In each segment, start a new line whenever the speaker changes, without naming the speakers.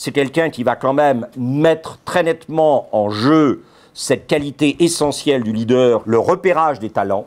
C'est quelqu'un qui va quand même mettre très nettement en jeu cette qualité essentielle du leader, le repérage des talents,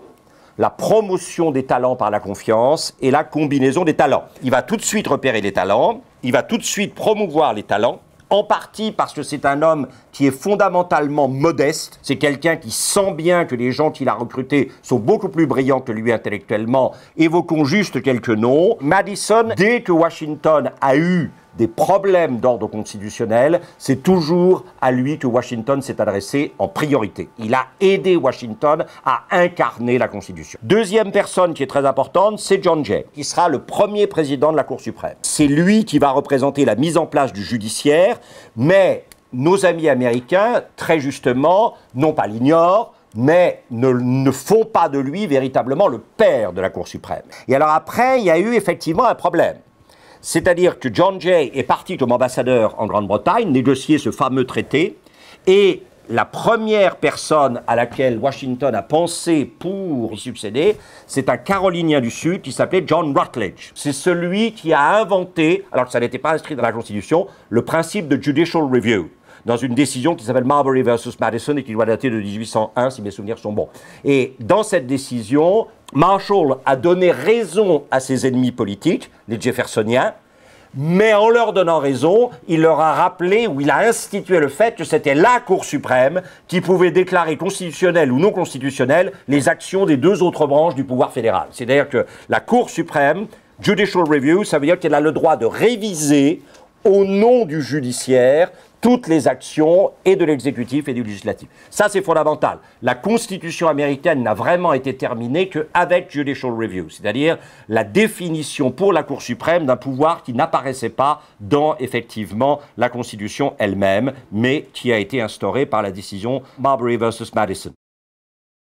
la promotion des talents par la confiance et la combinaison des talents. Il va tout de suite repérer les talents, il va tout de suite promouvoir les talents, en partie parce que c'est un homme qui est fondamentalement modeste. C'est quelqu'un qui sent bien que les gens qu'il a recrutés sont beaucoup plus brillants que lui intellectuellement. Évoquons juste quelques noms. Madison, dès que Washington a eu des problèmes d'ordre constitutionnel, c'est toujours à lui que Washington s'est adressé en priorité. Il a aidé Washington à incarner la Constitution. Deuxième personne qui est très importante, c'est John Jay, qui sera le premier président de la Cour suprême. C'est lui qui va représenter la mise en place du judiciaire, mais nos amis américains, très justement, non pas l'ignorent, mais ne font pas de lui véritablement le père de la Cour suprême. Et alors après, il y a eu effectivement un problème. C'est-à-dire que John Jay est parti comme ambassadeur en Grande-Bretagne, négocier ce fameux traité, et la première personne à laquelle Washington a pensé pour y succéder, c'est un Carolinien du Sud qui s'appelait John Rutledge. C'est celui qui a inventé, alors que ça n'était pas inscrit dans la Constitution, le principe de judicial review, dans une décision qui s'appelle Marbury versus Madison et qui doit dater de 1801, si mes souvenirs sont bons. Et dans cette décision, Marshall a donné raison à ses ennemis politiques, les Jeffersoniens, mais en leur donnant raison, il leur a rappelé, ou il a institué le fait que c'était la Cour suprême qui pouvait déclarer constitutionnelles ou non constitutionnelles les actions des deux autres branches du pouvoir fédéral. C'est-à-dire que la Cour suprême, judicial review, ça veut dire qu'elle a le droit de réviser au nom du judiciaire toutes les actions et de l'exécutif et du législatif. Ça, c'est fondamental. La Constitution américaine n'a vraiment été terminée qu'avec judicial review, c'est-à-dire la définition pour la Cour suprême d'un pouvoir qui n'apparaissait pas dans, effectivement, la Constitution elle-même, mais qui a été instauré par la décision Marbury versus Madison.